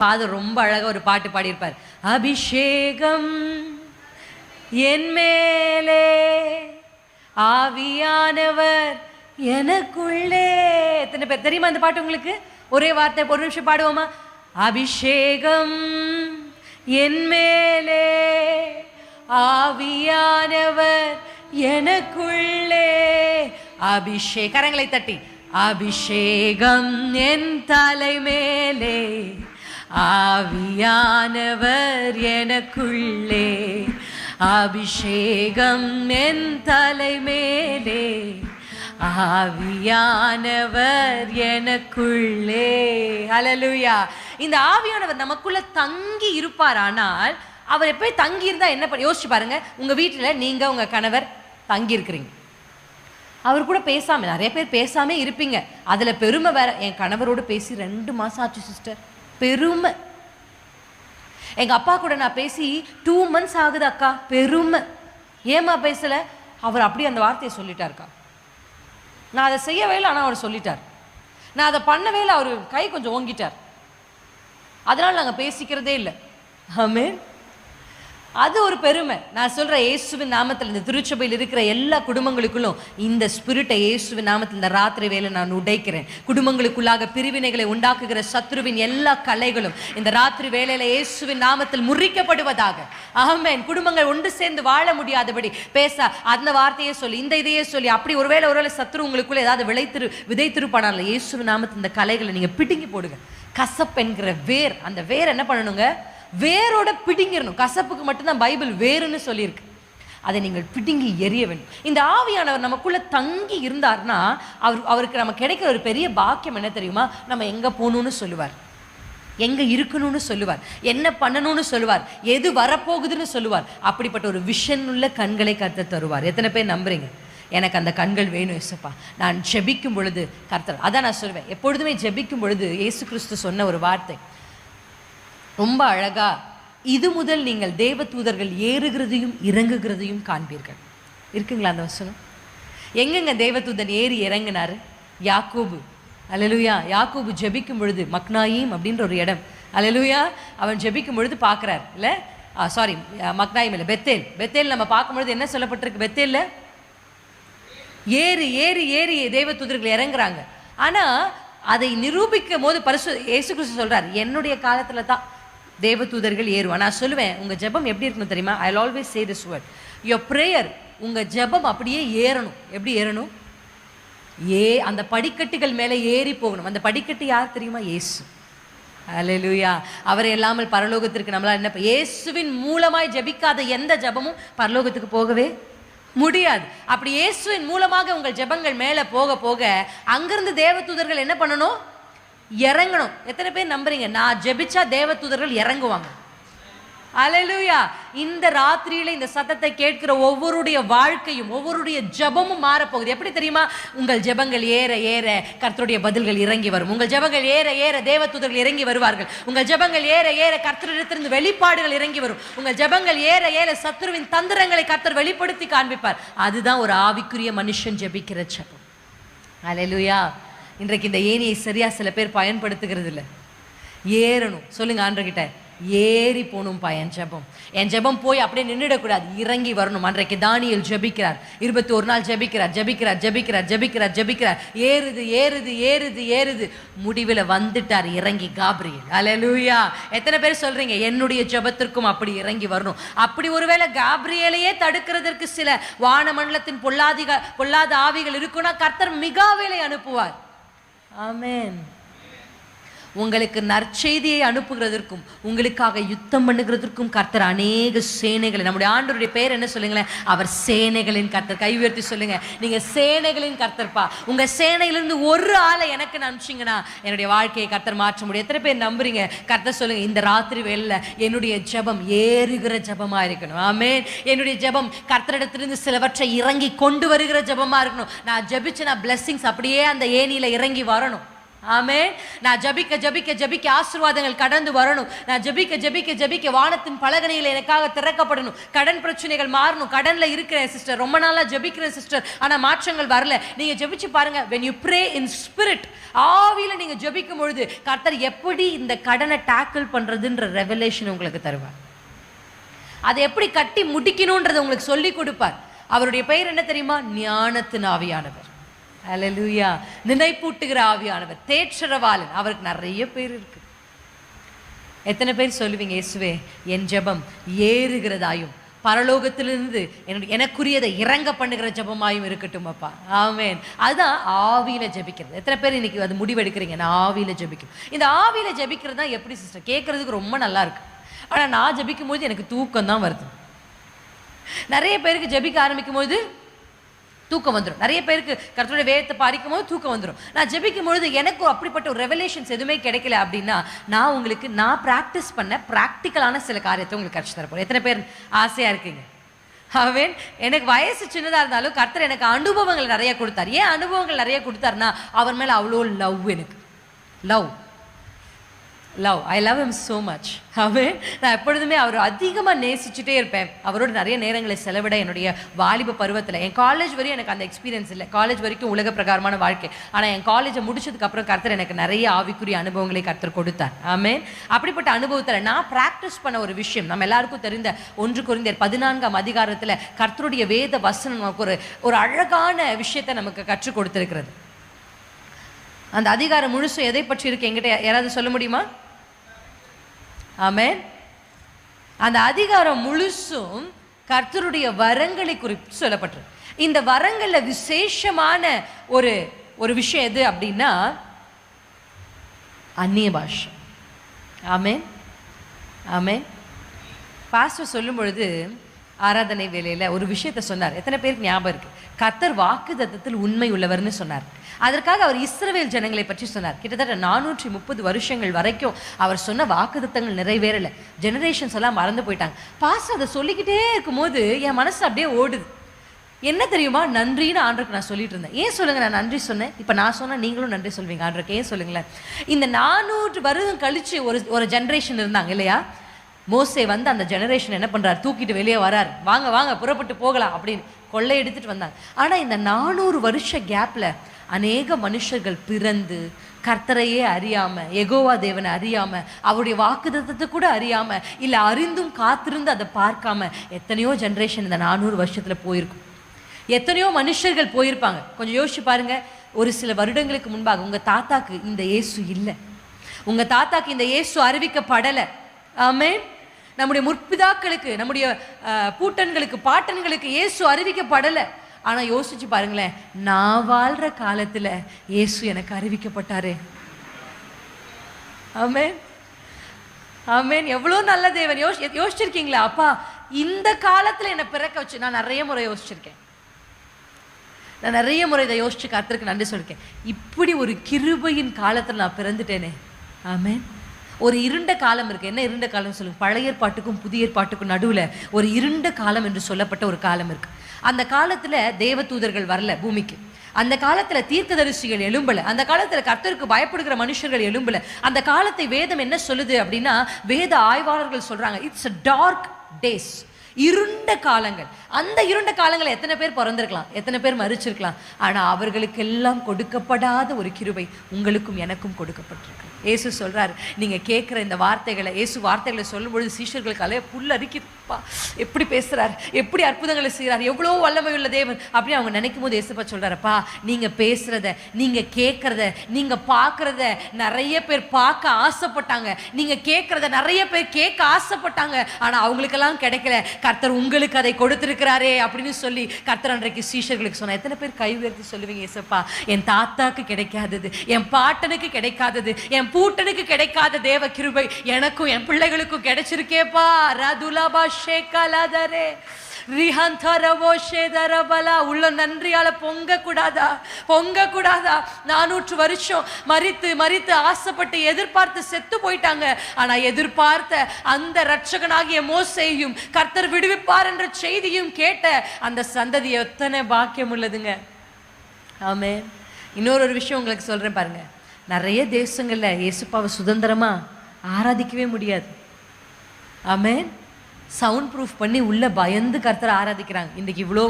Father ரொம்ப அழகா ஒரு பாட்டு பாடியிருப்பார். அபிஷேகம் என் மேலே, ஆவியானவர் எனக்குள்ளே. எத்தனை பேர் தெரியுமா அந்த பாட்டு உங்களுக்கு? ஒரே வார்த்தை ஒரு நிமிஷம் பாடுவோமா? அபிஷேகம் என் மேலே, ஆவியானவர் எனக்குள்ளே. கரங்களை தட்டி, அபிஷேகம் என் தலை மேலே, ஆவியானவர் எனக்குள்ளே. அபிஷேகம் என் தலை மேலே, ஆவியானவர் எனக்குள்ளே. ஹல்லேலூயா. இந்த ஆவியானவர் நமக்குள்ள தங்கி இருப்பார். ஆனால் அவர் எப்போ தங்கி இருந்தா என்ன பண்ண யோசிச்சு பாருங்க. உங்க வீட்டில் நீங்க உங்க கணவர் தங்கி இருக்கிறீங்க, அவர் கூட பேசாம, நிறைய பேர் பேசாம இருப்பீங்க. அதுல பெருமை வேற. என் கணவரோடு பேசி 2 மாசம் ஆச்சு சிஸ்டர், பெருமை. எங்க அப்பா கூட நான் பேசி 2 months ஆகுது அக்கா, பெருமை. ஏமா பேசல? அவர் அப்படியே அந்த வார்த்தையை சொல்லிட்டாருக்கா. நான் அதை செய்யவே இல்லை, ஆனால் அவர் சொல்லிட்டார். நான் அதை பண்ணவே இல்லை, அவர் கை கொஞ்சம் ஓங்கிட்டார். அதனால நாங்கள் பேசிக்கிறதே இல்லை. ஆமென். அது ஒரு பெருமை. நான் சொல்கிறேன், இயேசுவின் நாமத்தில் இந்த திருச்சபையில் இருக்கிற எல்லா குடும்பங்களுக்குள்ளும் இந்த ஸ்பிரிட்டை இயேசுவின் நாமத்தில் இந்த ராத்திரி வேலை நான் உடைக்கிறேன். குடும்பங்களுக்குள்ளாக பிரிவினைகளை உண்டாக்குகிற சத்ருவின் எல்லா கலைகளும் இந்த ராத்திரி வேலையில் இயேசுவின் நாமத்தில் முறிக்கப்படுவதாக. ஆமென். குடும்பங்கள் ஒன்று சேர்ந்து வாழ முடியாதபடி பேச அந்த வார்த்தையே சொல்லி, இந்த இதையே சொல்லி, அப்படி ஒருவேளை சத்ரு உங்களுக்குள்ள ஏதாவது விதைத்திருப்பானால இயேசுவின் நாமத்தில் இந்த கலைகளை நீங்கள் பிடுங்கி போடுங்க. கசப்பு என்கிற வேர், அந்த வேர் என்ன பண்ணணுங்க? வேரோட பிடுங்கிடணும். கசப்புக்கு மட்டும்தான் பைபிள் வேறுன்னு சொல்லியிருக்கு. அதை நீங்கள் பிடுங்கி எரிய வேண்டும். இந்த ஆவியானவர் நமக்குள்ள தங்கி இருந்தார்னா அவருக்கு நம்ம கிடைக்கிற ஒரு பெரிய பாக்கியம் என்ன தெரியுமா? நம்ம எங்க போகணும்னு சொல்லுவார், எங்க இருக்கணும்னு சொல்லுவார், என்ன பண்ணணும்னு சொல்லுவார், எது வரப்போகுதுன்னு சொல்லுவார். அப்படிப்பட்ட ஒரு விஷன் உள்ள கண்களை கர்த்தர் தருவார். எத்தனை பேர் நம்புறீங்க? எனக்கு அந்த கண்கள் வேணும் இயேசுப்பா. நான் ஜெபிக்கும் பொழுது கர்த்தர், அதான் நான் சொல்வேன், எப்பொழுதுமே ஜெபிக்கும் பொழுது இயேசு கிறிஸ்து சொன்ன ஒரு வார்த்தை ரொம்ப அழகா, இது முதல் நீங்கள் தேவ தூதர்கள் ஏறுகிறதையும் இறங்குகிறதையும் காண்பீர்கள். இருக்குங்களா அந்த வசனம்? எங்கெங்க தேவதூதன் ஏறி இறங்கினாரு? யாக்கோபு. அல்லேலூயா. யாக்கோபு ஜெபிக்கும் பொழுது மக்னாயிம் அப்படின்ற ஒரு இடம், அல்லேலூயா, அவன் ஜெபிக்கும் பொழுது பார்க்குறார். இல்லை சாரி, மக்னாயிம் இல்லை, பெத்தேல். பெத்தேல் நம்ம பார்க்கும்பொழுது என்ன சொல்லப்பட்டிருக்கு? பெத்தேல்ல ஏறி ஏறி ஏறி தேவதூதர்கள் இறங்குறாங்க. ஆனால் அதை நிரூபிக்கும் போது இயேசு கிறிஸ்து சொல்றார், என்னுடைய காலத்துல தான் தேவதூதர்கள் ஏறுவான். நான் சொல்லுவேன், உங்க ஜெபம் எப்படி இருக்கணும் தெரியுமா? I will always say this word, your prayer, உங்க ஜெபம் அப்படியே ஏறணும். எப்படி ஏறணும்? அந்த படிக்கட்டுகள் மேலே ஏறி போகணும். அந்த படிக்கட்டு யார் தெரியுமா? இயேசு. அல்லேலூயா. அவரை இல்லாமல் பரலோகத்திற்கு நம்மளால் என்ன? இயேசுவின் மூலமாய் ஜெபிக்காத எந்த ஜெபமும் பரலோகத்துக்கு போகவே முடியாது. அப்படி இயேசுவின் மூலமாக உங்கள் ஜெபங்கள் மேலே போக போக அங்கிருந்து தேவதூதர்கள் என்ன பண்ணணும்? இறங்கணும். எத்தனை பேர் நம்புறீங்க? நான் ஜெபிச்சா தேவதூதர்கள் இறங்குவாங்க. அல்லேலூயா. இந்த ராத்திரியில இந்த சத்தத்தை கேட்கிற ஒவ்வொருடைய வாழ்க்கையும் ஒவ்வொருடைய ஜெபமும் மாறப்போகுது. எப்படி தெரியுமா? உங்கள் ஜெபங்கள் ஏற ஏற கர்த்தருடைய பதில்கள் இறங்கி வரும். உங்கள் ஜெபங்கள் ஏற ஏற தேவதூதர்கள் இறங்கி வருவார்கள். உங்கள் ஜெபங்கள் ஏற ஏற கர்த்தரிடத்திலிருந்து வெளிப்பாடுகள் இறங்கி வரும். உங்கள் ஜெபங்கள் ஏற ஏற சத்துருவின் தந்திரங்களை கர்த்தர் வெளிப்படுத்தி காண்பிப்பார். அதுதான் ஒரு ஆவிக்குரிய மனுஷன் ஜெபிக்கிற ஜெபம். அல்லேலூயா. இன்றைக்கு இந்த ஏணியை சரியா சில பேர் பயன்படுத்துகிறது இல்லை. ஏறணும். சொல்லுங்க ஆண்டவர்கிட்ட, ஏறி போகணும்பா என் ஜெபம். என் ஜெபம் போய் அப்படியே நின்றுடக்கூடாது, இறங்கி வரணும். அன்றைக்கு தானியேல் ஜெபிக்கிறார், 21 நாள் ஜெபிக்கிறார், ஜெபிக்கிறார் ஜெபிக்கிறார் ஜெபிக்கிறார் ஜெபிக்கிறார், ஏறுது ஏறுது ஏறுது ஏறுது, முடிவில் வந்துட்டார் இறங்கி காப்ரியேல். அல்லேலூயா. எத்தனை பேர் சொல்றீங்க என்னுடைய ஜெபத்திற்கும் அப்படி இறங்கி வரணும்? அப்படி ஒருவேளை காப்ரியேலையே தடுக்கிறதற்கு சில வானமண்டலத்தின் பொல்லாத ஆவிகள் இருக்குன்னா கர்த்தர் மிகாவேலை அனுப்புவார். ஆமென். உங்களுக்கு நற்செய்தியை அனுப்புகிறதற்கும் உங்களுக்காக யுத்தம் பண்ணுகிறதற்கும் கர்த்தர் அநேக சேனைகளை, நம்முடைய ஆண்டவருடைய பேர் என்ன சொல்லுங்களேன்? அவர் சேனைகளின் கர்த்தர். கை உயர்த்தி சொல்லுங்க, நீங்க சேனைகளின் கர்த்தர்ப்பா. உங்க சேனையிலிருந்து ஒரு ஆளை எனக்கு அனுப்பிச்சிங்கன்னா என்னுடைய வாழ்க்கையை கர்த்தர் மாற்ற முடியும். எத்தனை பேர் நம்புறீங்க? கர்த்தர் சொல்லுங்க, இந்த ராத்திரி வேளையில என்னுடைய ஜெபம் ஏறுகிற ஜெபமா இருக்கணும். ஆமென். என்னுடைய ஜெபம் கர்த்தரிடத்திலிருந்து சிலவற்றை இறங்கி கொண்டு வருகிற ஜெபமா இருக்கணும். நான் ஜெபிச்சு நான் பிளெஸிங்ஸ் அப்படியே அந்த ஏணியில இறங்கி வரணும். ஆமென். நான் ஜபிக்க ஜபிக்க ஜபிக்க ஆசீர்வாதங்கள் கடந்து வரணும். நான் ஜபிக்க ஜபிக்க ஜபிக்க வானத்தின் பலகணிகள் எனக்காக திறக்கப்படணும். கடன் பிரச்சனைகள் மாறணும். கடன்ல இருக்கிறேன் சிஸ்டர், ரொம்ப நாளா ஜபிக்கிறேன் சிஸ்டர், ஆனா மாற்றங்கள் வரல. நீங்க ஜபிச்சு பாருங்க. when you pray in spirit, ஆவியில நீங்க ஜபிக்கும் பொழுது கர்த்தர் எப்படி இந்த கடனை டேக்கிள் பண்றதுன்ற ரெவலேஷன் உங்களுக்கு தருவார். அதை எப்படி கட்டி முடிக்கணும்ன்றதை உங்களுக்கு சொல்லி கொடுப்பார். அவருடைய பெயர் என்ன தெரியுமா? ஞானத்தின் ஆவியானவர். அல்லேலூயா. நினைப்பூட்டுகிற ஆவியானவர், தேற்றரவாளன். அவருக்கு நிறைய பேர் இருக்கு. எத்தனை பேர் சொல்லுவீங்க, இயேசுவே என் ஜெபம் ஏறுகிறதாயும் பரலோகத்திலிருந்து எனக்குரியதை இறங்க பண்ணுகிற ஜெபமாயும் இருக்கட்டும் அப்பா. ஆமென். அதுதான் ஆவியில ஜெபிக்கிறது. எத்தனை பேர் இன்னைக்கு அது முடிவெடுக்கிறீங்க? நான் ஆவியில ஜெபிக்கும். இந்த ஆவியில ஜெபிக்கிறது தான் எப்படி சிஸ்டர்? கேட்கறதுக்கு ரொம்ப நல்லா இருக்கு, ஆனா நான் ஜெபிக்கும் போது எனக்கு தூக்கம் தான் வருது. நிறைய பேருக்கு ஜெபிக்க ஆரம்பிக்கும் போது தூக்கம் வந்துடும். நிறைய பேருக்கு கர்த்தருடைய வேதத்தை படிக்கும் போது தூக்கம் வந்துடும். நான் ஜெபிக்கும் பொழுது எனக்கு அப்படிப்பட்ட ஒரு ரெவலேஷன்ஸ் எதுவுமே கிடைக்கல அப்படின்னா நான் ப்ராக்டிஸ் பண்ண ப்ராக்டிக்கலான சில காரியத்தை உங்களுக்கு கற்று தரப்போம். எத்தனை பேர் ஆசையா இருக்கீங்க? அவன் எனக்கு வயசு சின்னதாக இருந்தாலும் கர்த்தர் எனக்கு அனுபவங்கள் நிறைய கொடுத்தார். ஏன் அனுபவங்கள் நிறைய கொடுத்தாருன்னா அவர் மேலே அவ்வளோ லவ். எனக்கு love I love him so much. அவன் நான் எப்பொழுதுமே அவர் அதிகமாக நேசிச்சுட்டே இருப்பேன். அவரோட நிறைய நேரங்களை செலவிட என்னுடைய வாலிப பருவத்தில். என் காலேஜ் வரையும் எனக்கு அந்த எக்ஸ்பீரியன்ஸ் இல்லை. காலேஜ் வரைக்கும் உலக பிரகாரமான வாழ்க்கை. ஆனால் என் காலேஜை முடிச்சதுக்கப்புறம் கர்த்தர் எனக்கு நிறைய ஆவிக்குரிய அனுபவங்களை கர்த்தர் கொடுத்தார். ஆமென். அப்படிப்பட்ட அனுபவத்தில் நான் ப்ராக்டிஸ் பண்ண ஒரு விஷயம், நம்ம எல்லாருக்கும் தெரிந்த 1 கொரிந்தியர் 14ஆம் அதிகாரத்தில் கர்த்தருடைய வேத வசனம் நமக்கு ஒரு அழகான விஷயத்தை நமக்கு கற்றுக் கொடுத்திருக்கிறது. அந்த அதிகாரம் முழுசும் எதை பற்றி இருக்கு என்கிட்ட யாராவது சொல்ல முடியுமா? ஆமென். அந்த அதிகாரம் முழுசும் கர்த்தருடைய வரங்களை குறித்து சொல்லப்பட்டிருக்கு. இந்த வரங்கள்ல விசேஷமான ஒரு விஷயம் எது அப்படின்னா அந்நிய பாஷை. ஆமென். ஆமென். பாஸ்டர் சொல்லும் பொழுது ஆராதனை வேலையில ஒரு விஷயத்தை சொன்னார். எத்தனை பேருக்கு ஞாபகம் இருக்கு? கர்த்தர் வாக்குத்தத்தத்தில் உண்மை உள்ளவர்னு சொன்னார். அதற்காக அவர் இஸ்ரவேல் ஜனங்களை பற்றி சொன்னார். கிட்டத்தட்ட 430 வருஷங்கள் வரைக்கும் அவர் சொன்ன வாக்குத்தத்தங்கள் நிறைவேறலை. ஜெனரேஷன்ஸ் எல்லாம் மறந்து போயிட்டாங்க. பாஸ்டர் அதை சொல்லிக்கிட்டே இருக்கும்போது என் மனசு அப்படியே ஓடுது. என்ன தெரியுமா? நன்றின்னு ஆண்டருக்கு நான் சொல்லிட்டு இருந்தேன். ஏன் சொல்லுங்க நான் நன்றி சொன்னேன்? இப்போ நான் சொன்னால் நீங்களும் நன்றி சொல்வீங்க ஆண்டருக்கு. ஏன் சொல்லுங்களேன்? இந்த 400 வருடம் கழிச்சு ஒரு ஜெனரேஷன் இருந்தாங்க இல்லையா? மோசே வந்து அந்த ஜெனரேஷன் என்ன பண்றாரு? தூக்கிட்டு வெளியே வராரு. வாங்க வாங்க புறப்பட்டு போகலாம் அப்படின்னு கொள்ளை எடுத்துட்டு வந்தாங்க. ஆனால் இந்த 400 வருஷ கேப்ல அநேக மனுஷர்கள் பிறந்து கர்த்தரையே அறியாம, யெகோவா தேவனை அறியாம, அவருடைய வாக்குத்தத்தத்தை கூட அறியாம, இல்லை அறிந்தும் காத்திருந்து அதை பார்க்காம எத்தனையோ ஜெனரேஷன் இந்த 400 வருஷத்துல போயிருக்கும். எத்தனையோ மனுஷர்கள் போயிருப்பாங்க. கொஞ்சம் யோசிச்சு பாருங்க. ஒரு சில வருடங்களுக்கு முன்பாக உங்க தாத்தாக்கு இந்த இயேசு இல்லை. உங்க தாத்தாக்கு இந்த இயேசு அறிவிக்கப்படலை. ஆமென். நம்முடைய முற்பிதாக்களுக்கு, நம்முடைய பூட்டன்களுக்கு, பாட்டன்களுக்கு இயேசு அறிவிக்கப்படலை. ஆனா யோசிச்சு பாருங்களேன், நான் வாழ்ற காலத்துல இயேசு எனக்கு அறிவிக்கப்பட்டாரே. ஆமென். ஆமென். எவ்வளோ நல்ல தேவன். யோசிச்சிருக்கீங்களா? அப்பா இந்த காலத்துல என்னை பிறக்க வச்சு. நான் நிறைய முறை யோசிச்சிருக்கேன். நான் நிறைய முறை இதை யோசிச்சு கர்த்தருக்கு நன்றி சொல்லிருக்கேன். இப்படி ஒரு கிருபையின் காலத்துல நான் பிறந்துட்டேனே. ஆமென். ஒரு இருண்ட காலம் இருக்கு. என்ன இருண்ட காலம் சொல்லுங்க? பழைய ஏற்பாட்டுக்கும் புதிய ஏற்பாட்டுக்கும் நடுவில் ஒரு இருண்ட காலம் என்று சொல்லப்பட்ட ஒரு காலம் இருக்கு. அந்த காலத்துல தேவதூதர்கள் வரல பூமிக்கு. அந்த காலத்துல தீர்க்கதரிசிகள் எழும்பல. அந்த காலத்துல கர்த்தருக்கு பயப்படுகிற மனுஷர்கள் எழும்பல. அந்த காலத்தை வேதம் என்ன சொல்லுது அப்படின்னா, வேத ஆய்வாளர்கள் சொல்றாங்க, இட்ஸ் a dark days, இருண்ட காலங்கள். அந்த இருண்ட காலங்களை எத்தனை பேர் பிறந்திருக்கலாம், எத்தனை பேர் மரிச்சிருக்கலாம். ஆனா அவர்களுக்கு எல்லாம் கொடுக்கப்படாத ஒரு கிருபை உங்களுக்கும் எனக்கும் கொடுக்கப்பட்டிருக்கு. இயேசு சொல்றாரு, நீங்க கேட்குற இந்த வார்த்தைகளை, இயேசு வார்த்தைகளை சொல்லும் பொழுது சீஷர்களுக்கு அலைய புல் அரிக்குதுப்பா, எப்படி பேசுறாரு, எப்படி அற்புதங்களை செய்கிறார், எவ்வளோ வல்லமை உள்ள தேவன் அப்படின்னு அவங்க நினைக்கும் போது இயேசுப்பா சொல்றாருப்பா, நீங்க பேசுறத, நீங்க கேட்கறத, நீங்க பார்க்கறத நிறைய பேர் பார்க்க ஆசைப்பட்டாங்க. நீங்க கேட்கறத நிறைய பேர் கேட்க ஆசைப்பட்டாங்க. ஆனா அவங்களுக்கெல்லாம் கிடைக்கல. கர்த்தர் உங்களுக்கு அதை கொடுத்திருக்கிறாரே அப்படின்னு சொல்லி கர்த்தர் அன்றைக்கு சீஷர்களுக்கு சொன்னார். எத்தனை பேர் கை உயர்த்தி சொல்லுவீங்க, இயேசுப்பா என் தாத்தாக்கு கிடைக்காதது, என் பாட்டனுக்கு கிடைக்காதது, என் பூட்டனுக்கு கிடைக்காத தேவ கிருபை எனக்கும் என் பிள்ளைகளுக்கும் கிடைச்சிருக்கேப்பா. ரதுலபா ஷேகலதரே ரிஹந்தரவோ ஷேதரபலா. உள்ள நன்றியால பொங்க கூடாதா? 400 வருஷம் மரித்து மரித்து ஆசைப்பட்டு எதிர்பார்த்து செத்து போயிட்டாங்க. ஆனா எதிர்பார்த்த அந்த இரட்சகனாகிய மோசேயும் கர்த்தர் விடுவிப்பார் என்ற செய்தியும் கேட்ட அந்த சந்ததி எத்தனை பாக்கியம் உள்ளதுங்க. ஆமென். இன்னொரு விஷயம் உங்களுக்கு சொல்றேன் பாருங்க. நிறைய தேசங்கள்ல இயேசுப்பாவை சுதந்திரமா ஆராதிக்கவே முடியாது. ஆமென். சவுண்ட் ப்ரூஃப் பண்ணி உள்ள பயந்து கர்த்தரை ஆராதிக்கிறாங்க. இன்றைக்கி இவ்வளோ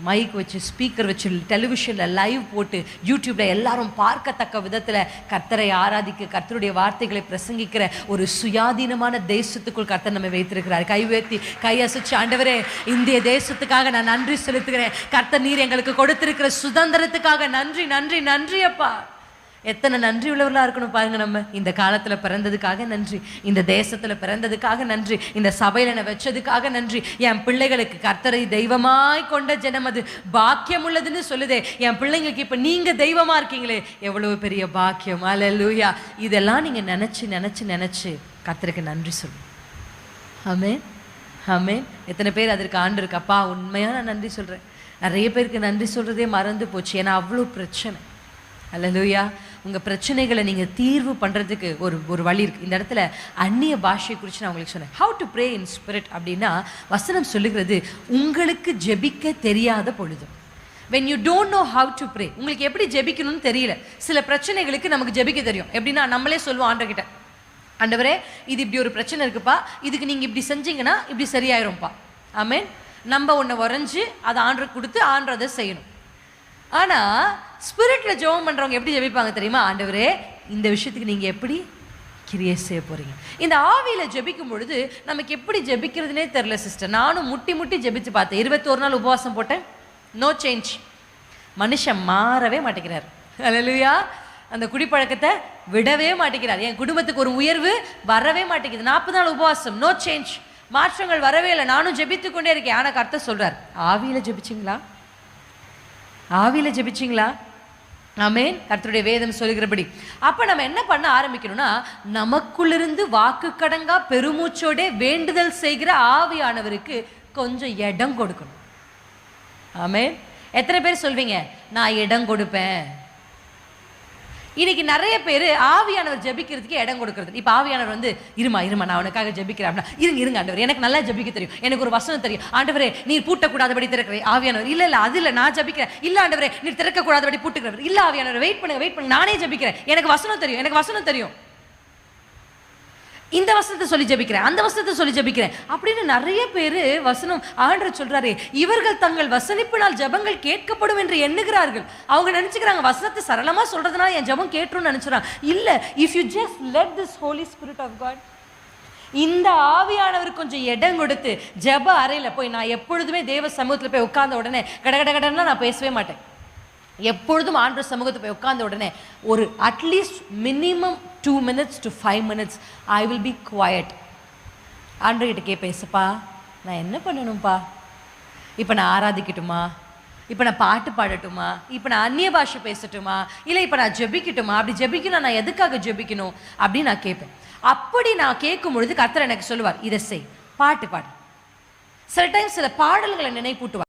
மைக் வச்சு, ஸ்பீக்கர் வச்சு, டெலிவிஷனில் லைவ் போட்டு, யூடியூப்பில் எல்லாரும் பார்க்கத்தக்க விதத்தில் கர்த்தரை ஆராதிக்க, கர்த்தருடைய வார்த்தைகளை பிரசங்கிக்கிற ஒரு சுயாதீனமான தேசத்துக்குள் கர்த்தர் நம்ம வைத்திருக்கிறார். கை உயர்த்தி கை அசைச்சு, ஆண்டவரே இந்திய தேசத்துக்காக நான் நன்றி செலுத்துகிறேன். கர்த்தர் நீர் எங்களுக்கு கொடுத்திருக்கிற சுதந்திரத்துக்காக நன்றி நன்றி நன்றி அப்பா. எத்தனை நன்றி உள்ளவர்களாக இருக்கணும் பாருங்க. நம்ம இந்த காலத்தில் பிறந்ததுக்காக நன்றி, இந்த தேசத்தில் பிறந்ததுக்காக நன்றி, இந்த சபையில் என்னை வச்சதுக்காக நன்றி. என் பிள்ளைகளுக்கு கர்த்தரை தெய்வமாய் கொண்ட ஜனம் அது பாக்கியம் உள்ளதுன்னு சொல்லுதே. என் பிள்ளைங்களுக்கு இப்போ நீங்கள் தெய்வமாக இருக்கீங்களே, எவ்வளவு பெரிய பாக்கியம். அல்லேலூயா. இதெல்லாம் நீங்கள் நினச்சி நினச்சி நினச்சி கர்த்தருக்கு நன்றி சொல்லுங்க. ஆமென் ஆமென். எத்தனை பேர் அதற்கு ஆண்டு இருக்கப்பா உண்மையாக நான் நன்றி சொல்கிறேன். நிறைய பேருக்கு நன்றி சொல்கிறதே மறந்து போச்சு. ஏன்னா அவ்வளோ பிரச்சனை. அல்லேலூயா. உங்கள் பிரச்சனைகளை நீங்கள் தீர்வு பண்ணுறதுக்கு ஒரு வழி இருக்குது. இந்த இடத்துல அந்நிய பாஷையை குறித்து நான் உங்களுக்கு சொன்னேன். How to pray in spirit அப்படின்னா வசனம் சொல்லுகிறது, உங்களுக்கு ஜெபிக்க தெரியாத பொழுது. when you don't know how to pray, உங்களுக்கு எப்படி ஜெபிக்கணும்னு தெரியல. சில பிரச்சனைகளுக்கு நமக்கு ஜெபிக்க தெரியும். எப்படின்னா நம்மளே சொல்லுவோம் ஆண்டவர்கிட்ட, ஆண்டவரே இது இப்படி ஒரு பிரச்சனை இருக்குப்பா, இதுக்கு நீங்கள் இப்படி செஞ்சீங்கன்னா இப்படி சரியாயிரும்ப்பா. ஆமென். நம்ம ஒன்று வரைஞ்சி அதை ஆண்டருக்கு கொடுத்து ஆண்டர் அதை செய்யணும். ஆனால் ஸ்பிரிட்டில் ஜெபம் பண்ணுறவங்க எப்படி ஜெபிப்பாங்க தெரியுமா? ஆண்டவரே இந்த விஷயத்துக்கு நீங்கள் எப்படி கிரியை செய்ய போகிறீங்க. இந்த ஆவியில் ஜெபிக்கும் பொழுது நமக்கு எப்படி ஜெபிக்கிறதுனே தெரில சிஸ்டர். நானும் முட்டி முட்டி ஜெபிச்சு பார்த்தேன். 21 நாள் உபவாசம் போட்டேன், நோ சேஞ்ச். மனுஷன் மாறவே மாட்டேங்கிறார். அல்லேலூயா. அந்த குடிப்பழக்கத்தை விடவே மாட்டேங்கிறார். என் குடும்பத்துக்கு ஒரு உயர்வு வரவே மாட்டேங்குது. 40 நாள் உபவாசம், நோ சேஞ்ச். மாற்றங்கள் வரவே இல்லை. நானும் ஜெபித்து கொண்டே இருக்கேன். ஆனால் கர்த்தர் சொல்கிறார், ஆவியில் ஜெபிச்சிங்களா? ஆவியில் ஜெபிச்சிங்களா? ஆமென். கர்த்தருடைய வேதம் சொல்லுகிறபடி. அப்போ நம்ம என்ன பண்ண ஆரம்பிக்கணும்னா, நமக்குள்ளிருந்து வாக்கு கடங்கா பெருமூச்சோட வேண்டுதல் செய்கிற ஆவியானவருக்கு கொஞ்சம் இடம் கொடுக்கணும். ஆமென். எத்தனை பேர் சொல்வீங்க நான் இடம் கொடுப்பேன்? இன்னைக்கு நிறைய பேர் ஆவியானவர் ஜெபிக்கிறதுக்கு இடம் கொடுக்கறது. இப்போ ஆவியானவர் வந்து இருமா நான் உனக்காக ஜெபிக்கிறேன் அப்படின்னா, இருங்க ஆண்டவர் எனக்கு நல்லா ஜெபிக்க தெரியும், எனக்கு ஒரு வசனம் தெரியும். ஆண்டவரே நீர் பூட்டக்கூடாதபடி திறக்கிறேன். ஆவியானவர் இல்லை அது இல்லை நான் ஜெபிக்கிறேன். இல்லை ஆண்டவரே நீர் திறக்கக்கூடாதபடி பூட்டுக்கிறவர். இல்லை ஆவியானவர் வெயிட் பண்ணுங்க நானே ஜெபிக்கிறேன், எனக்கு வசனம் தெரியும். இந்த வசனத்தை சொல்லி ஜெபிக்கிறேன், அந்த வசனத்தை சொல்லி ஜெபிக்கிறேன் அப்படின்னு நிறைய பேர் வசனம் ஆண்டவர் சொல்றாரு. இவர்கள் தங்கள் வசனிப்பினால் ஜெபங்கள் கேட்கப்படும் என்று எண்ணுகிறார்கள். அவங்க நினைச்சுக்கிறாங்க வசனத்தை சரளமா சொல்றதுனால என் ஜெபம் கேட்டுருன்னு நினைச்சுறாங்க. இல்ல, if you just let this holy spirit of God, இந்த ஆவியானவர் கொஞ்சம் இடம் கொடுத்து ஜெப அறையில போய், நான் எப்பொழுதுமே தேவ சமூகத்துல போய் உட்கார்ந்த உடனே கடகடகடன்னா நான் பேசவே மாட்டேன். எப்பொழுதும் ஆண்டவர் சமூகத்தை போய் உட்கார்ந்த உடனே ஒரு at least minimum 2 minutes to 5 minutes I will be quiet. ஆண்டவர்கிட்ட கேட்பேன், ஏசப்பா நான் என்ன பண்ணணும்ப்பா? இப்போ நான் ஆராதிக்கட்டுமா? இப்போ நான் பாட்டு பாடட்டுமா? இப்போ நான் அந்நிய பாஷை பேசட்டுமா? இல்லை இப்போ நான் ஜெபிக்கட்டுமா? அப்படி ஜெபிக்கணும், நான் எதுக்காக ஜெபிக்கணும் அப்படின்னு நான் கேட்பேன். அப்படி நான் கேட்கும் பொழுது கர்த்தர் எனக்கு சொல்லுவார், இதை செய், பாட்டு பாடு. சில டைம் சில பாடல்களை நினைப்பூட்டுவார்.